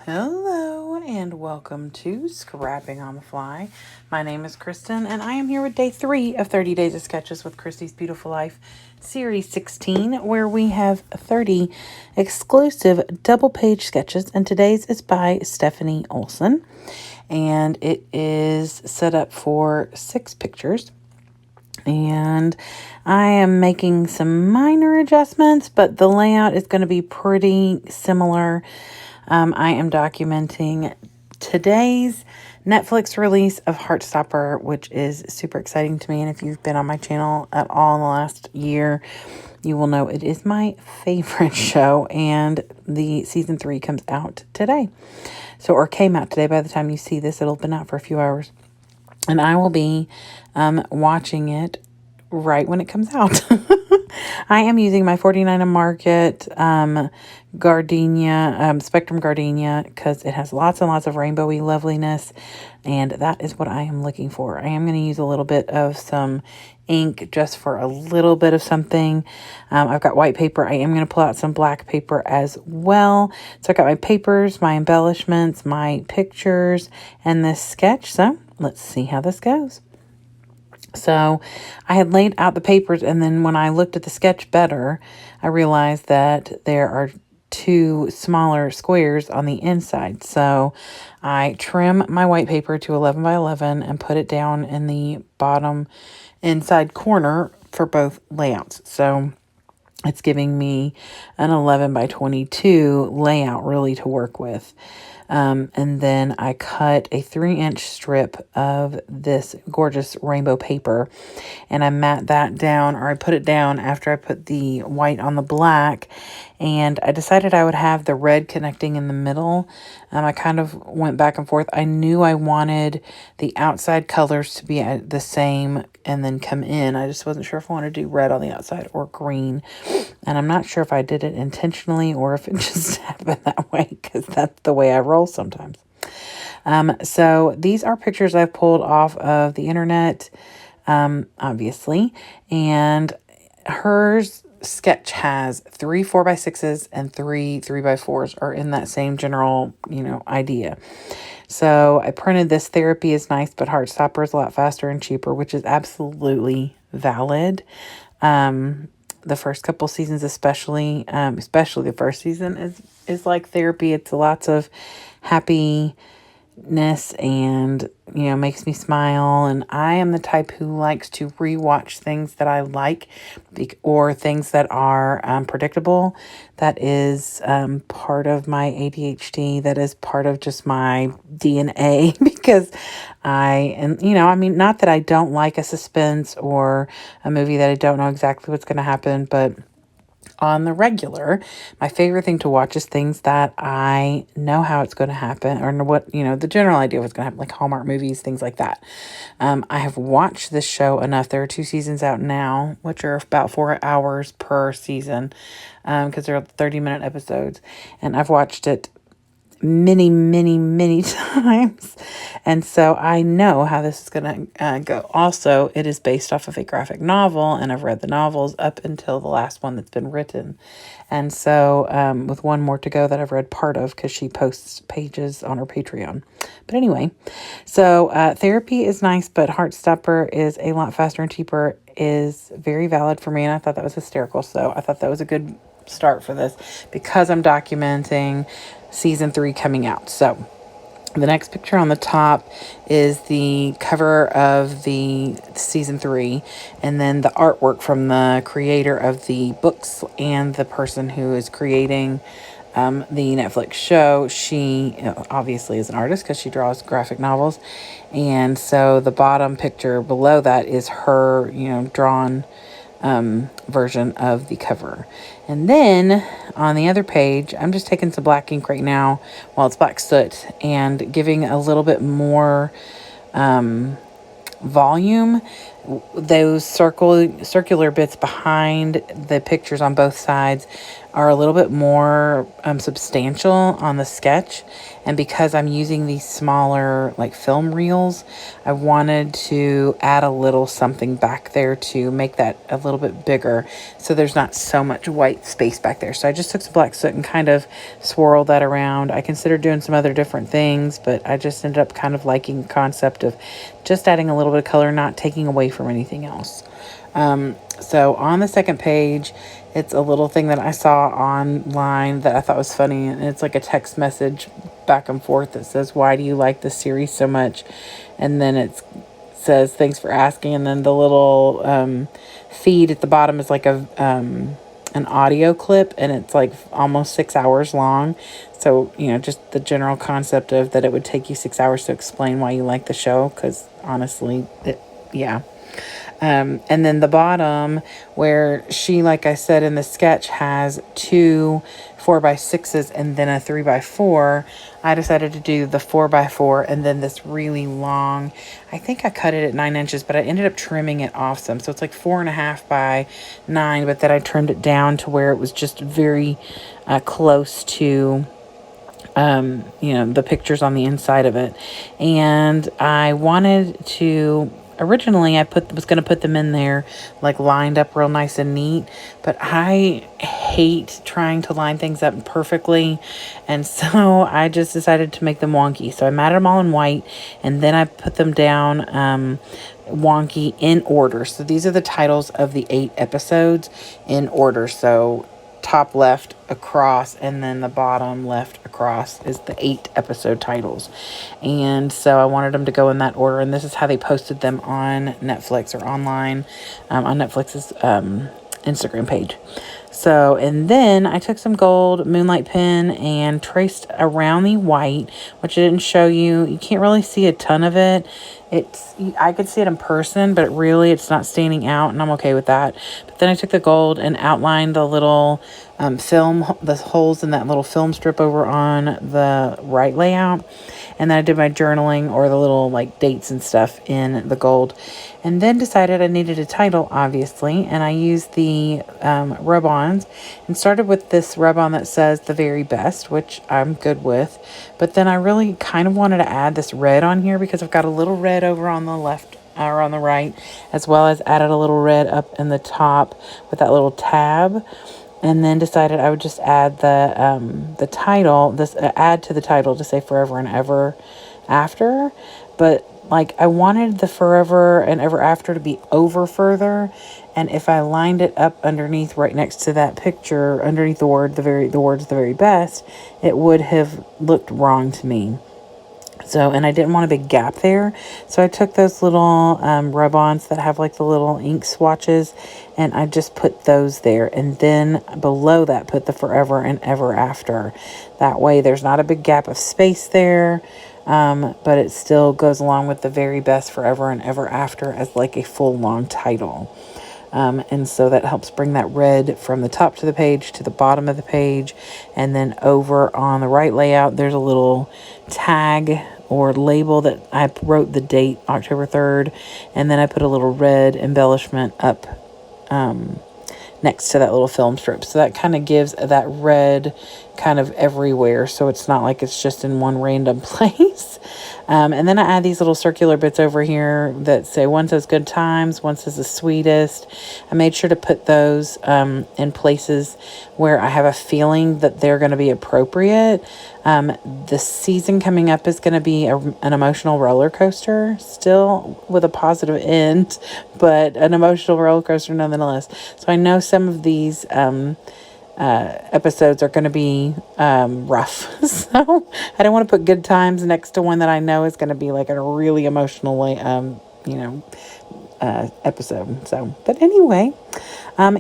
Hello and welcome to Scrapping on the Fly. My name is Kristen and I am here with day 3 of 30 Days of Sketches with Christy's Beautiful Life, Series 16, where we have 30 exclusive double-page sketches, and today's is by Stephanie Olson, and it is set up for 6 pictures. And I am making some minor adjustments, but the layout is going to be pretty similar. I am documenting today's Netflix release of Heartstopper, which is super exciting to me. And if you've been on my channel at all in the last year, you will know it is my favorite show. And the season 3 comes out today. Or came out today. By the time you see this, it'll have been out for a few hours. And I will be watching it right when it comes out. I am using my 49 Market gardenia, Spectrum gardenia, because it has lots and lots of rainbowy loveliness, and that is what I am looking for. I am going to use a little bit of some ink just for a little bit of something. I've got white paper. I am going to pull out some black paper as well. So I've got my papers, my embellishments, my pictures, and this sketch. So let's see how this goes. So I had laid out the papers, and then when I looked at the sketch better, I realized that there are 2 smaller squares on the inside. So I trim my white paper to 11 by 11 and put it down in the bottom inside corner for both layouts. So it's giving me an 11 by 22 layout really to work with. And then I cut a 3-inch strip of this gorgeous rainbow paper, and I mat that down, or I put it down after I put the white on the black, and I decided I would have the red connecting in the middle. I kind of went back and forth. I knew I wanted the outside colors to be the same and then come in. I just wasn't sure if I wanted to do red on the outside or green. And I'm not sure if I did it intentionally or if it just happened that way, because that's the way I roll sometimes. So these are pictures I've pulled off of the internet, obviously. And hers sketch has 3 4x6s and 3 3x4s are in that same general, idea. So I printed this. Therapy is nice, but Heartstopper is a lot faster and cheaper, which is absolutely valid. The first couple seasons, especially the first season is like therapy. It's lots of happiness and, makes me smile. And I am the type who likes to rewatch things that I like or things that are predictable. That is part of my ADHD. That is part of just my DNA because not that I don't like a suspense or a movie that I don't know exactly what's going to happen, but on the regular, my favorite thing to watch is things that I know how it's going to happen, or what, the general idea of what's going to happen, like Hallmark movies, things like that. I have watched this show enough. There are 2 seasons out now, which are about 4 hours per season, because they're 30-minute episodes, and I've watched it many, many, many times. And so I know how this is going to go. Also, it is based off of a graphic novel, and I've read the novels up until the last one that's been written. And so with one more to go that I've read part of, because she posts pages on her Patreon. But anyway, so therapy is nice, but Heartstopper is a lot faster and cheaper is very valid for me. And I thought that was hysterical. So I thought that was a good start for this because I'm documenting season 3 coming out. So the next picture on the top is the cover of the season 3, and then the artwork from the creator of the books and the person who is creating the Netflix show. She obviously is an artist because she draws graphic novels, and so the bottom picture below that is her drawn version of the cover. And then on the other page, I'm just taking some black ink right now, well, it's black soot, and giving a little bit more volume those circular bits behind the pictures on both sides are a little bit more substantial on the sketch. And because I'm using these smaller like film reels, I wanted to add a little something back there to make that a little bit bigger, so there's not so much white space back there. So I just took some black soot and kind of swirled that around. I considered doing some other different things, but I just ended up kind of liking the concept of just adding a little bit of color, not taking away from anything else. So on the second page, it's a little thing that I saw online that I thought was funny, and it's like a text message back and forth that says, "Why do you like this series so much?" And then it says, "Thanks for asking." And then the little feed at the bottom is like an audio clip, and it's like almost 6 hours long. So, just the general concept of that it would take you 6 hours to explain why you like the show, because honestly, yeah. And then the bottom, where she, like I said in the sketch, has 2 4x6s and then a 3x4, I decided to do the 4x4 and then this really long, I think I cut it at 9 inches, but I ended up trimming it off some. So it's like 4.5 by 9, but then I trimmed it down to where it was just very close to the pictures on the inside of it. And I wanted to, originally I was going to put them in there like lined up real nice and neat, but I hate trying to line things up perfectly, and so I just decided to make them wonky. So I matted them all in white, and then I put them down wonky in order. So these are the titles of the 8 episodes in order. So top left across, and then the bottom left across is the 8 episode titles. And so I wanted them to go in that order, and this is how they posted them on Netflix or online on Netflix's Instagram page. So, and then I took some gold moonlight pen and traced around the white, which I didn't show you. You can't really see a ton of it. I could see it in person, but it's not standing out, and I'm okay with that. But then I took the gold and outlined the little the holes in that little film strip over on the right layout. And then I did my journaling, or the little like dates and stuff, in the gold. And then decided I needed a title, obviously, and I used the rub-ons and started with this rub-on that says "The Very Best," which I'm good with. But then I really kind of wanted to add this red on here because I've got a little red over on the left or on the right, as well as added a little red up in the top with that little tab. And then decided I would just add the title, add to the title to say "Forever and Ever After." But like, I wanted the "Forever and Ever After" to be over further, and if I lined it up underneath, right next to that picture, underneath the words "The Very Best," it would have looked wrong to me. So, and I didn't want a big gap there. So I took those little rub-ons that have like the little ink swatches, and I just put those there. And then below that, put the "Forever and Ever After." That way there's not a big gap of space there, but it still goes along with "The Very Best Forever and Ever After" as like a full long title. And so that helps bring that red from the top to the page to the bottom of the page. And then over on the right layout, there's a little tag or label that I wrote the date, October 3rd. And then I put a little red embellishment up next to that little film strip. So that kind of gives that red kind of everywhere, so it's not like it's just in one random place. And then I add these little circular bits over here that say, one says "Good Times," one says "The Sweetest." I made sure to put those in places where I have a feeling that they're going to be appropriate. The season coming up is going to be an emotional roller coaster, still with a positive end, but an emotional roller coaster nonetheless. So I know some of these episodes are going to be rough. So I don't want to put "Good Times" next to one that I know is going to be like a really emotional episode. So, but anyway,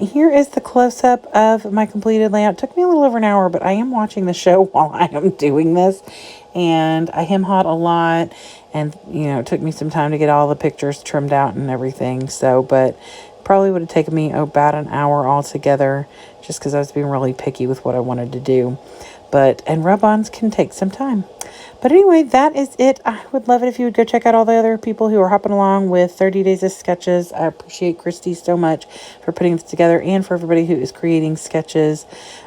here is the close-up of my completed layout. It took me a little over an hour, but I am watching the show while I am doing this, and I hem-hawed a lot, and it took me some time to get all the pictures trimmed out and everything. So, but probably would have taken me about an hour altogether, just because I was being really picky with what I wanted to do. and rub-ons can take some time. But anyway, that is it. I would love it if you would go check out all the other people who are hopping along with 30 Days of Sketches. I appreciate Christy so much for putting this together and for everybody who is creating sketches.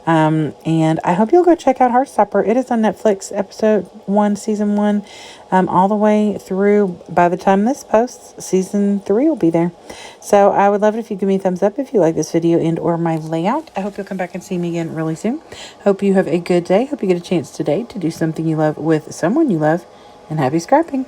And I hope you'll go check out Heartstopper. It is on Netflix, episode 1, season 1, all the way through. By the time this posts, season 3 will be there. So I would love it if you give me a thumbs up if you like this video and or my layout. I hope you'll come back and see me again really soon. Hope you have a good day. Hope you get a chance today to do something you love with someone you love. And happy scrapping.